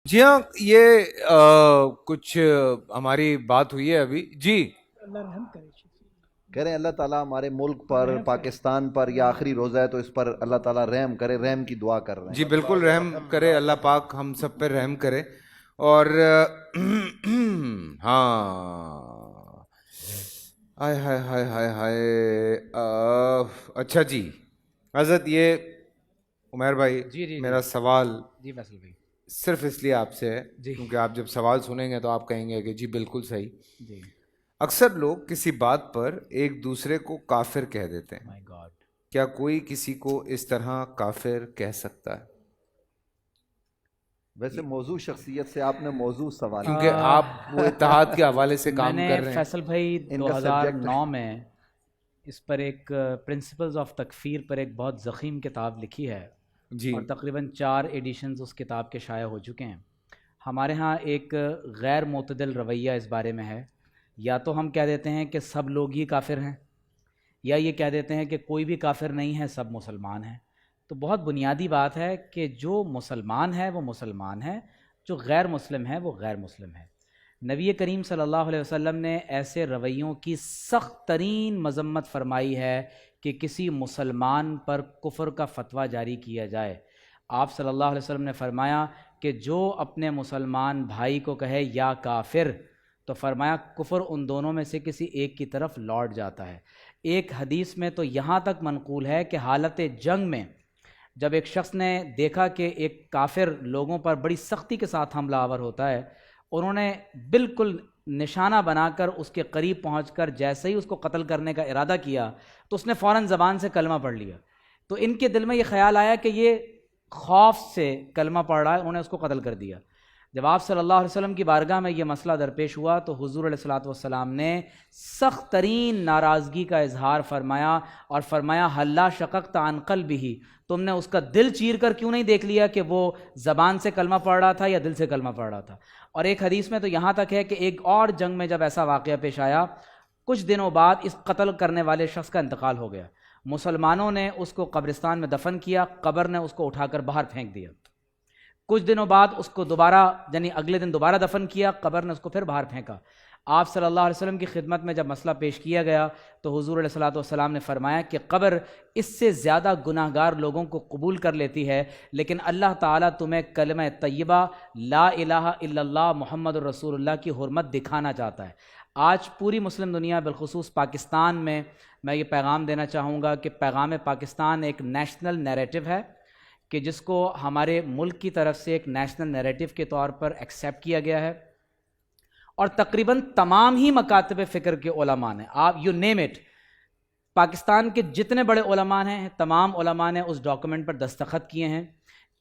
جی ہاں، یہ کچھ ہماری بات ہوئی ہے ابھی جی. اللہ رحم کرے. کہہ رہے ہیں اللہ تعالیٰ ہمارے ملک پر، پاکستان پر، یہ آخری روزہ ہے تو اس پر اللہ تعالیٰ رحم کرے، رحم کی دعا کر رہے ہیں. جی بالکل رحم کرے اللہ پاک، ہم سب پہ رحم کرے. اور ہاں، ہائے ہائے ہائے ہائے ہائے. اچھا جی حضرت، یہ عمیر بھائی جی میرا سوال جی فیصل بھائی صرف اس لیے آپ سے ہے جی کیونکہ آپ جب سوال سنیں گے تو آپ کہیں گے کہ جی بالکل صحیح. جی. اکثر لوگ کسی بات پر ایک دوسرے کو کافر کہہ دیتے ہیں. مائی گاڈ. کیا کوئی کسی کو اس طرح کافر کہہ سکتا ہے؟ ویسے موضوع شخصیت سے آپ نے موضوع سوال کیونکہ آپ وہ اتحاد کے حوالے سے میں کام نے کر رہے ہیں. فیصل بھائی ان کا 2009 میں اس پر ایک پرنسپلز آف تکفیر پر ایک بہت ضخیم کتاب لکھی ہے جی اور تقریباً 4 ایڈیشنز اس کتاب کے شائع ہو چکے ہیں. ہمارے ہاں ایک غیر معتدل رویہ اس بارے میں ہے. یا تو ہم کہہ دیتے ہیں کہ سب لوگ ہی کافر ہیں، یا یہ کہہ دیتے ہیں کہ کوئی بھی کافر نہیں ہے، سب مسلمان ہیں. تو بہت بنیادی بات ہے کہ جو مسلمان ہے وہ مسلمان ہے، جو غیر مسلم ہے وہ غیر مسلم ہے. نبی کریم صلی اللہ علیہ وسلم نے ایسے رویوں کی سخت ترین مذمت فرمائی ہے کہ کسی مسلمان پر کفر کا فتویٰ جاری کیا جائے. آپ صلی اللہ علیہ وسلم نے فرمایا کہ جو اپنے مسلمان بھائی کو کہے یا کافر، تو فرمایا کفر ان دونوں میں سے کسی ایک کی طرف لوٹ جاتا ہے. ایک حدیث میں تو یہاں تک منقول ہے کہ حالت جنگ میں جب ایک شخص نے دیکھا کہ ایک کافر لوگوں پر بڑی سختی کے ساتھ حملہ آور ہوتا ہے، انہوں نے بالکل نشانہ بنا کر اس کے قریب پہنچ کر جیسے ہی اس کو قتل کرنے کا ارادہ کیا تو اس نے فوراً زبان سے کلمہ پڑھ لیا. تو ان کے دل میں یہ خیال آیا کہ یہ خوف سے کلمہ پڑھ رہا ہے، انہوں نے اس کو قتل کر دیا. جب آپ صلی اللہ علیہ وسلم کی بارگاہ میں یہ مسئلہ درپیش ہوا تو حضور علیہ الصلوۃ والسلام نے سخت ترین ناراضگی کا اظہار فرمایا اور فرمایا حلا شققت عن قلبہ، تم نے اس کا دل چیر کر کیوں نہیں دیکھ لیا کہ وہ زبان سے کلمہ پڑھ رہا تھا یا دل سے کلمہ پڑھ رہا تھا. اور ایک حدیث میں تو یہاں تک ہے کہ ایک اور جنگ میں جب ایسا واقعہ پیش آیا، کچھ دنوں بعد اس قتل کرنے والے شخص کا انتقال ہو گیا. مسلمانوں نے اس کو قبرستان میں دفن کیا، قبر نے اس کو اٹھا کر باہر پھینک دیا. کچھ دنوں بعد اس کو دوبارہ یعنی اگلے دن دوبارہ دفن کیا، قبر نے اس کو پھر باہر پھینکا. آپ صلی اللہ علیہ وسلم کی خدمت میں جب مسئلہ پیش کیا گیا تو حضور علیہ الصلوۃ والسلام نے فرمایا کہ قبر اس سے زیادہ گناہ گار لوگوں کو قبول کر لیتی ہے، لیکن اللہ تعالیٰ تمہیں کلمہ طیبہ لا الہ الا اللہ محمد الرسول اللہ کی حرمت دکھانا چاہتا ہے. آج پوری مسلم دنیا بالخصوص پاکستان میں یہ پیغام دینا چاہوں گا کہ پیغام پاکستان ایک نیشنل نیریٹو ہے کہ جس کو ہمارے ملک کی طرف سے ایک نیشنل نیریٹو کے طور پر ایکسیپٹ کیا گیا ہے، اور تقریباً تمام ہی مکاتب فکر کے علماء نے، آپ یو نیم اٹ، پاکستان کے جتنے بڑے علماء ہیں تمام علماء نے اس ڈاکومنٹ پر دستخط کیے ہیں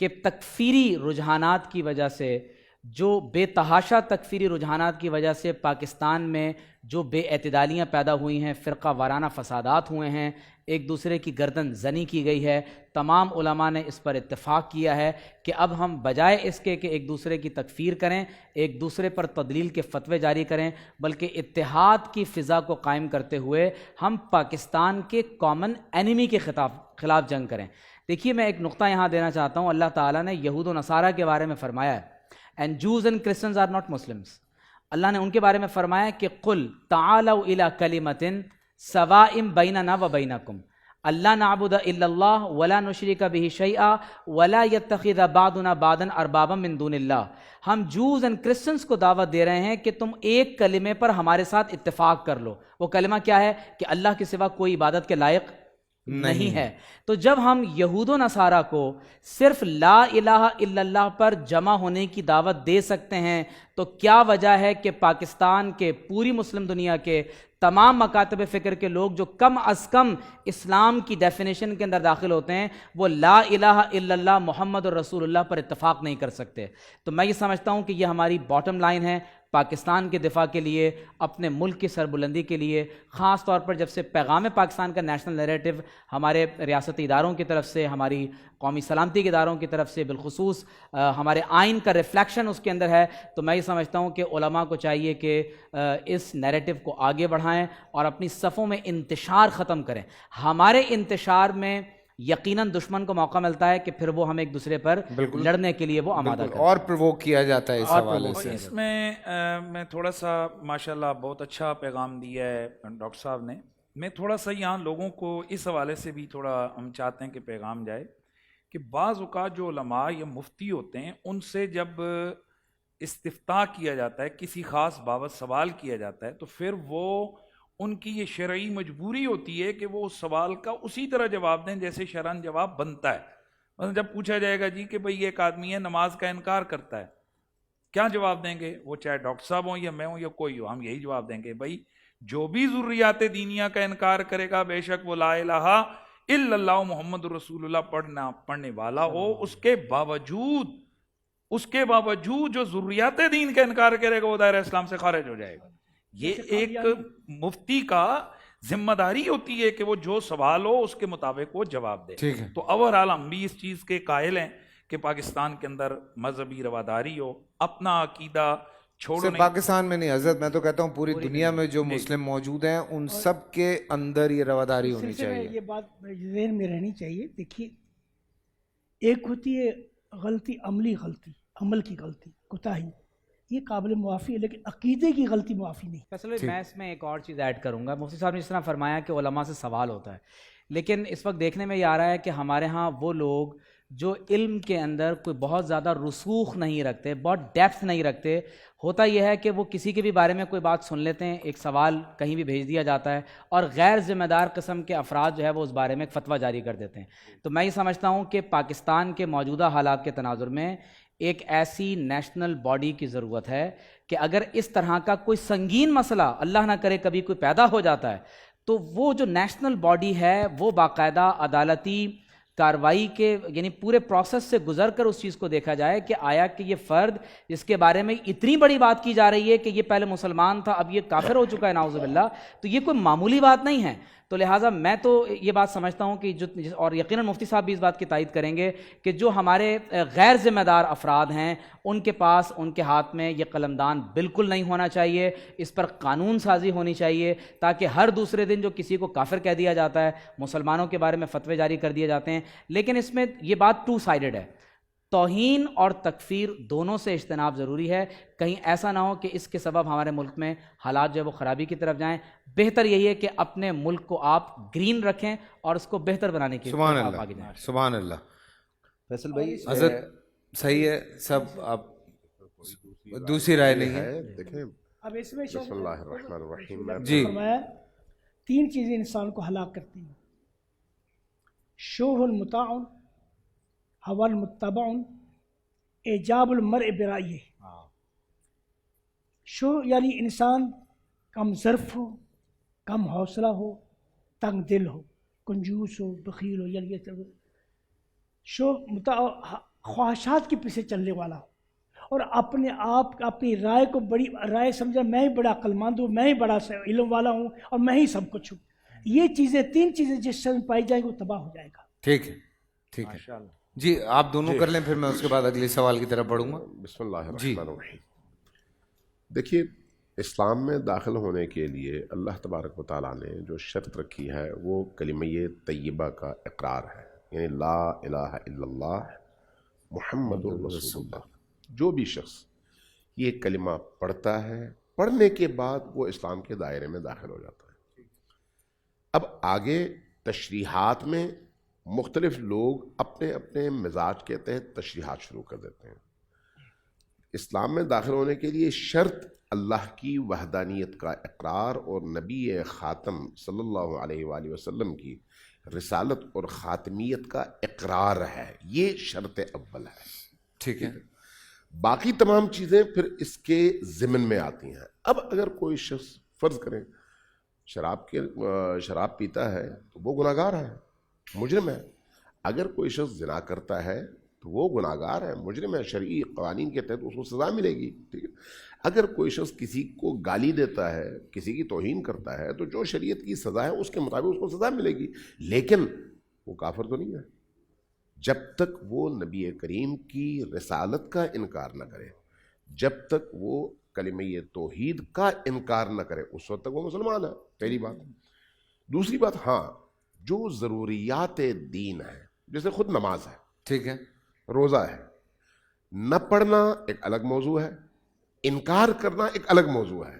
کہ تکفیری رجحانات کی وجہ سے، جو بے تحاشا تکفیری رجحانات کی وجہ سے پاکستان میں جو بے اعتدالیاں پیدا ہوئی ہیں، فرقہ وارانہ فسادات ہوئے ہیں، ایک دوسرے کی گردن زنی کی گئی ہے، تمام علماء نے اس پر اتفاق کیا ہے کہ اب ہم بجائے اس کے کہ ایک دوسرے کی تکفیر کریں، ایک دوسرے پر تضلیل کے فتوے جاری کریں، بلکہ اتحاد کی فضا کو قائم کرتے ہوئے ہم پاکستان کے کامن اینیمی کے خلاف جنگ کریں. دیکھیے میں ایک نقطہ یہاں دینا چاہتا ہوں. اللہ تعالیٰ نے یہود و نصارہ کے بارے میں فرمایا ہے and Jews and Christians are not Muslims. اللہ نے ان کے بارے میں فرمایا کہ قل تعالوا الی کلمۃ سواء بیننا و بینکم اللہ نعبد الا اللہ ولا نشرک بہ شیئا ولا یتخذ بعضنا بعضا اربابا من دون اللہ. ہم جوز اینڈ کرسچنس کو دعوت دے رہے ہیں کہ تم ایک کلمے پر ہمارے ساتھ اتفاق کر لو. وہ کلمہ کیا ہے؟ کہ اللہ کے سوا کوئی عبادت کے لائق نہیں ہے. تو جب ہم یہود و نصارہ کو صرف لا الہ الا اللہ پر جمع ہونے کی دعوت دے سکتے ہیں تو کیا وجہ ہے کہ پاکستان کے پوری مسلم دنیا کے تمام مکاتب فکر کے لوگ جو کم از کم اسلام کی ڈیفینیشن کے اندر داخل ہوتے ہیں وہ لا الہ الا اللہ محمد الرسول اللہ پر اتفاق نہیں کر سکتے؟ تو میں یہ سمجھتا ہوں کہ یہ ہماری باٹم لائن ہے پاکستان کے دفاع کے لیے، اپنے ملک کی سربلندی کے لیے، خاص طور پر جب سے پیغام پاکستان کا نیشنل نیریٹو ہمارے ریاستی اداروں کی طرف سے، ہماری قومی سلامتی کے اداروں کی طرف سے، بالخصوص ہمارے آئین کا ریفلیکشن اس کے اندر ہے. تو میں یہ سمجھتا ہوں کہ علماء کو چاہیے کہ اس نیریٹو کو آگے بڑھائیں اور اپنی صفوں میں انتشار ختم کریں. ہمارے انتشار میں یقیناً دشمن کو موقع ملتا ہے کہ پھر وہ ہم ایک دوسرے پر لڑنے کے لیے وہ آمادہ کرتے ہیں اور پرووک کیا جاتا ہے اس حوالے سے. اس میں میں تھوڑا سا ماشاءاللہ بہت اچھا پیغام دیا ہے ڈاکٹر صاحب نے. میں تھوڑا سا یہاں لوگوں کو اس حوالے سے بھی تھوڑا ہم چاہتے ہیں کہ پیغام جائے کہ بعض اوقات جو علماء یا مفتی ہوتے ہیں ان سے جب استفتاء کیا جاتا ہے، کسی خاص بابت سوال کیا جاتا ہے، تو پھر وہ ان کی یہ شرعی مجبوری ہوتی ہے کہ وہ اس سوال کا اسی طرح جواب دیں جیسے شرعاً جواب بنتا ہے. مثلا جب پوچھا جائے گا جی کہ بھئی ایک آدمی ہے نماز کا انکار کرتا ہے، کیا جواب دیں گے؟ وہ چاہے ڈاکٹر صاحب ہوں یا میں ہوں یا کوئی ہو، ہم یہی جواب دیں گے بھئی جو بھی ضروریات دینیا کا انکار کرے گا بے شک وہ لا الہ الا اللہ محمد رسول اللہ پڑھنے والا ہو، اس کے باوجود جو ضروریات دین کا انکار کرے گا وہ دائرہ اسلام سے خارج ہو جائے گا. یہ ایک مفتی کا ذمہ داری ہوتی ہے کہ وہ جو سوال ہو اس کے مطابق وہ جواب دے. تو اوورآل ہم بھی اس چیز کے قائل ہیں کہ پاکستان کے اندر مذہبی رواداری ہو، اپنا عقیدہ چھوڑو. صرف پاکستان میں نہیں حضرت، میں تو کہتا ہوں پوری دنیا میں جو مسلم موجود ہیں ان سب کے اندر یہ رواداری ہونی چاہیے. یہ بات ذہن میں رہنی چاہیے. دیکھیے، ایک ہوتی ہے غلطی، عملی غلطی، عمل کی غلطی، کوتاہی، یہ قابل معافی ہے، لیکن عقیدے کی غلطی معافی نہیں. فیصل میں اس میں ایک اور چیز ایڈ کروں گا. مفتی صاحب نے جس طرح فرمایا کہ علماء سے سوال ہوتا ہے، لیکن اس وقت دیکھنے میں یہ آ رہا ہے کہ ہمارے ہاں وہ لوگ جو علم کے اندر کوئی بہت زیادہ رسوخ نہیں رکھتے، بہت ڈیپتھ نہیں رکھتے. ہوتا یہ ہے کہ وہ کسی کے بھی بارے میں کوئی بات سن لیتے ہیں، ایک سوال کہیں بھی بھیج دیا جاتا ہے اور غیر ذمہ دار قسم کے افراد جو ہے وہ اس بارے میں ایک فتویٰ جاری کر دیتے ہیں. تو میں یہ سمجھتا ہوں کہ پاکستان کے موجودہ حالات کے تناظر میں ایک ایسی نیشنل باڈی کی ضرورت ہے کہ اگر اس طرح کا کوئی سنگین مسئلہ اللہ نہ کرے کبھی کوئی پیدا ہو جاتا ہے تو وہ جو نیشنل باڈی ہے وہ باقاعدہ عدالتی کارروائی کے یعنی پورے پروسیس سے گزر کر اس چیز کو دیکھا جائے کہ آیا کہ یہ فرد جس کے بارے میں اتنی بڑی بات کی جا رہی ہے کہ یہ پہلے مسلمان تھا اب یہ کافر ہو چکا ہے نعوذ باللہ، تو یہ کوئی معمولی بات نہیں ہے. تو لہٰذا میں تو یہ بات سمجھتا ہوں کہ اور یقیناً مفتی صاحب بھی اس بات کی تائید کریں گے کہ جو ہمارے غیر ذمہ دار افراد ہیں ان کے پاس ان کے ہاتھ میں یہ قلمدان بالکل نہیں ہونا چاہیے. اس پر قانون سازی ہونی چاہیے تاکہ ہر دوسرے دن جو کسی کو کافر کہہ دیا جاتا ہے، مسلمانوں کے بارے میں فتوے جاری کر دیے جاتے ہیں. لیکن اس میں یہ بات ٹو سائیڈڈ ہے، توہین اور تکفیر دونوں سے اجتناب ضروری ہے. کہیں ایسا نہ ہو کہ اس کے سبب ہمارے ملک میں حالات جو ہے وہ خرابی کی طرف جائیں. بہتر یہی ہے کہ اپنے ملک کو آپ گرین رکھیں اور اس کو بہتر بنانے کی سبحان طرف آگے اللہ، جائیں. سبحان اللہ. فیصل بھائی حضرت صحیح ہے سب، آپ دوسری رائے نہیں ہے. دیکھیں اب اس میں بسم اللہ الرحمن الرحیم جی فرمایا 3 چیزیں انسان کو ہلاک کرتی ہیں: شوہ المطاع، ہوا المتبع، اعجاب المرء برائیہ. شو یعنی انسان کم ظرف ہو، کم حوصلہ ہو، تنگ دل ہو، کنجوس ہو، بخیل ہو، یعنی یہ شو خواہشات کے پیچھے چلنے والا ہو اور اپنے آپ اپنی رائے کو بڑی رائے سمجھا، میں ہی بڑا عقلمند ہوں، میں ہی بڑا علم والا ہوں اور میں ہی سب کچھ ہوں. یہ چیزیں 3 چیزیں جس سے پائی جائیں گی وہ تباہ ہو جائے گا. ٹھیک ہے، ٹھیک ہے جی. آپ دونوں کر لیں پھر میں اس کے بعد اگلے سوال کی طرف بڑھوں گا. بسم اللہ الرحمن الرحیم. دیکھیے، اسلام میں داخل ہونے کے لیے اللہ تبارک و تعالیٰ نے جو شرط رکھی ہے وہ کلمہ طیبہ کا اقرار ہے، یعنی لا الہ الا اللہ محمد رسول اللہ. جو بھی شخص یہ کلمہ پڑھتا ہے، پڑھنے کے بعد وہ اسلام کے دائرے میں داخل ہو جاتا ہے. اب آگے تشریحات میں مختلف لوگ اپنے اپنے مزاج کے تحت تشریحات شروع کر دیتے ہیں. اسلام میں داخل ہونے کے لیے شرط اللہ کی وحدانیت کا اقرار اور نبی خاتم صلی اللہ علیہ وآلہ وسلم کی رسالت اور خاتمیت کا اقرار ہے. یہ شرط اول ہے. ٹھیک ہے. باقی تمام چیزیں پھر اس کے ضمن میں آتی ہیں. اب اگر کوئی شخص فرض کریں شراب پیتا ہے تو وہ گناہگار ہے، مجرم ہے. اگر کوئی شخص زنا کرتا ہے تو وہ گناہگار ہے، مجرم ہے، شرعی قوانین کے تحت اس کو سزا ملے گی. ٹھیک ہے. اگر کوئی شخص کسی کو گالی دیتا ہے، کسی کی توہین کرتا ہے تو جو شریعت کی سزا ہے اس کے مطابق اس کو سزا ملے گی، لیکن وہ کافر تو نہیں ہے جب تک وہ نبی کریم کی رسالت کا انکار نہ کرے، جب تک وہ کلمہ توحید کا انکار نہ کرے، اس وقت تک وہ مسلمان ہے. پہلی بات. دوسری بات، ہاں جو ضروریات دین ہے، جیسے خود نماز ہے، ٹھیک ہے، روزہ ہے، نہ پڑھنا ایک الگ موضوع ہے، انکار کرنا ایک الگ موضوع ہے.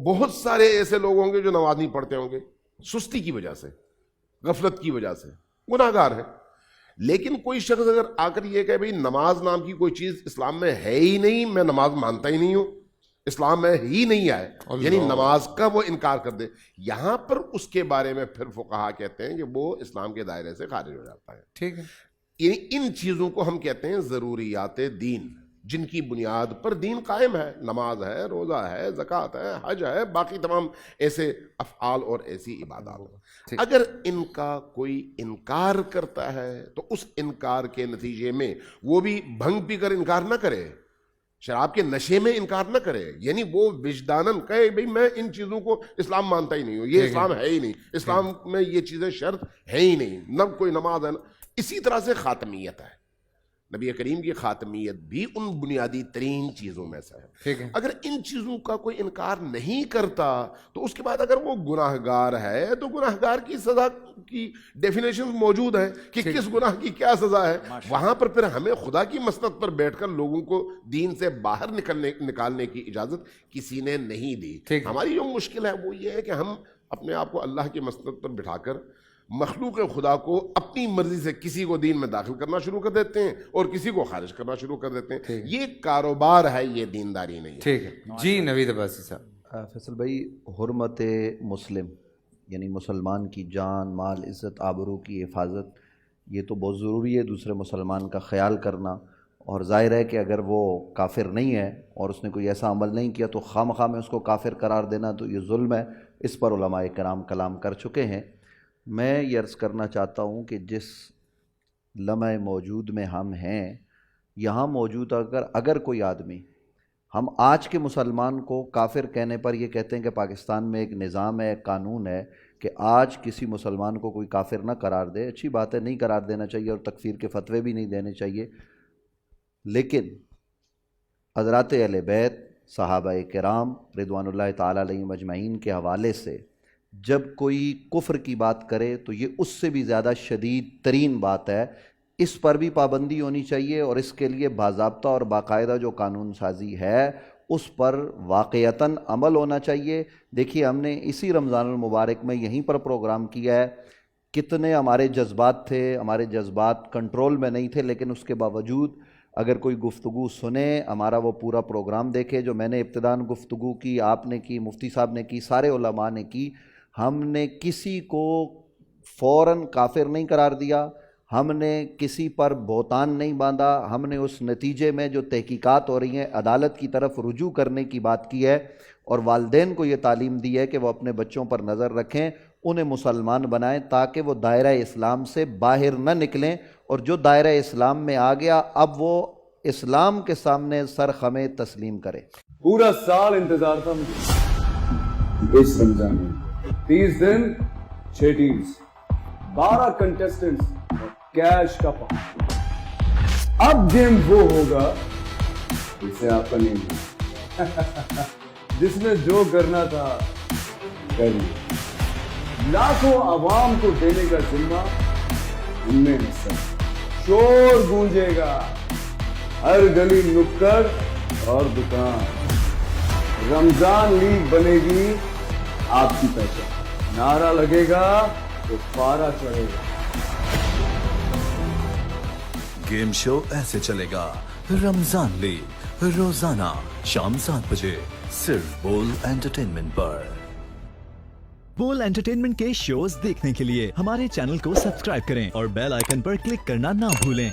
بہت سارے ایسے لوگ ہوں گے جو نماز نہیں پڑھتے ہوں گے سستی کی وجہ سے، غفلت کی وجہ سے، گناہ گار ہیں. لیکن کوئی شخص اگر آ کر یہ کہے بھئی نماز نام کی کوئی چیز اسلام میں ہے ہی نہیں، میں نماز مانتا ہی نہیں ہوں، اسلام میں ہی نہیں آئے، یعنی نماز کا وہ انکار کر دے، یہاں پر اس کے بارے میں پھر فقہا کہتے ہیں کہ وہ اسلام کے دائرے سے خارج ہو جاتا ہے. ٹھیک ہے. یعنی ان چیزوں کو ہم کہتے ہیں ضروریات دین، جن کی بنیاد پر دین قائم ہے. نماز ہے، روزہ ہے، زکوٰۃ ہے، حج ہے، باقی تمام ایسے افعال اور ایسی عبادات. اگر ان کا کوئی انکار کرتا ہے تو اس انکار کے نتیجے میں وہ بھی بھنگ پی کر انکار نہ کرے، شراب کے نشے میں انکار نہ کرے، یعنی وہ وجداناً کہے بھئی میں ان چیزوں کو اسلام مانتا ہی نہیں ہوں، یہ اسلام ہے ہی نہیں، اسلام میں یہ چیزیں شرط ہے ہی نہیں، نہ کوئی نماز ہے. اسی طرح سے خاتمیت ہے، نبی کریم کی خاتمیت بھی ان بنیادی ترین چیزوں میں سے ہے. اگر ان چیزوں کا کوئی انکار نہیں کرتا تو اس کے بعد اگر وہ گناہ گار ہے تو گناہ گار کی سزا کی ڈیفینیشن موجود ہے کہ کس گناہ کی کیا سزا ہے. وہاں پر پھر ہمیں خدا کی مسند پر بیٹھ کر لوگوں کو دین سے باہر نکالنے کی اجازت کسی نے نہیں دی. ہماری جو مشکل ہے وہ یہ ہے کہ ہم اپنے آپ کو اللہ کی مسند پر بٹھا کر مخلوق خدا کو اپنی مرضی سے کسی کو دین میں داخل کرنا شروع کر دیتے ہیں اور کسی کو خارج کرنا شروع کر دیتے ہیں. یہ کاروبار ہے، یہ دینداری نہیں ہے. ٹھیک ہے جی. نوید عباسی صاحب. فیصل بھائی، حرمت مسلم یعنی مسلمان کی جان، مال، عزت، آبرو کی حفاظت، یہ تو بہت ضروری ہے، دوسرے مسلمان کا خیال کرنا. اور ظاہر ہے کہ اگر وہ کافر نہیں ہے اور اس نے کوئی ایسا عمل نہیں کیا تو خواہ میں اس کو کافر قرار دینا تو یہ ظلم ہے. اس پر علماء کرام کلام کر چکے ہیں. میں یہ عرض کرنا چاہتا ہوں کہ جس لمحہ موجود میں ہم ہیں، یہاں موجود اگر کوئی آدمی، ہم آج کے مسلمان کو کافر کہنے پر یہ کہتے ہیں کہ پاکستان میں ایک نظام ہے، ایک قانون ہے کہ آج کسی مسلمان کو کوئی کافر نہ قرار دے. اچھی بات ہے، نہیں قرار دینا چاہیے اور تکفیر کے فتوے بھی نہیں دینے چاہیے. لیکن حضرات اہل بیت، صحابہ کرام رضوان اللہ تعالیٰ علیہم اجمعین کے حوالے سے جب کوئی کفر کی بات کرے تو یہ اس سے بھی زیادہ شدید ترین بات ہے. اس پر بھی پابندی ہونی چاہیے اور اس کے لیے باضابطہ اور باقاعدہ جو قانون سازی ہے اس پر واقعتاً عمل ہونا چاہیے. دیکھیے، ہم نے اسی رمضان المبارک میں یہیں پر پروگرام کیا ہے. کتنے ہمارے جذبات تھے، ہمارے جذبات کنٹرول میں نہیں تھے، لیکن اس کے باوجود اگر کوئی گفتگو سنے، ہمارا وہ پورا پروگرام دیکھے جو میں نے ابتداً گفتگو کی، آپ نے کی، مفتی صاحب نے کی، سارے علماء نے کی، ہم نے کسی کو فوراً کافر نہیں قرار دیا، ہم نے کسی پر بہتان نہیں باندھا. ہم نے اس نتیجے میں جو تحقیقات ہو رہی ہیں عدالت کی طرف رجوع کرنے کی بات کی ہے اور والدین کو یہ تعلیم دی ہے کہ وہ اپنے بچوں پر نظر رکھیں، انہیں مسلمان بنائیں تاکہ وہ دائرہ اسلام سے باہر نہ نکلیں، اور جو دائرہ اسلام میں آ گیا اب وہ اسلام کے سامنے سر خمے تسلیم کرے. پورا سال انتظار تھا مجھے اس رمضان میں، 30 دن 6 ٹیمز، 12 کنٹیسٹنٹس، کیش کا پاؤں. اب گیم وہ ہوگا جسے آپ کا نہیں ہوگا، جس نے جو کرنا تھا کر لیا. لاکھوں عوام کو دینے کا ذمہ ان میں حصہ. شور گونجے گا ہر گلی نکڑ اور دکان. رمضان لیگ بنے گی آپ کی پہچان. نعرہ لگے گا تو پارا چڑھے گا. گیم شو ایسے چلے گا. رمضان لیگ روزانہ شام 7 بجے صرف بول انٹرٹینمنٹ پر. بول انٹرٹینمنٹ کے شوز دیکھنے کے لیے ہمارے چینل کو سبسکرائب کریں اور بیل آئیکن پر کلک کرنا نہ بھولیں.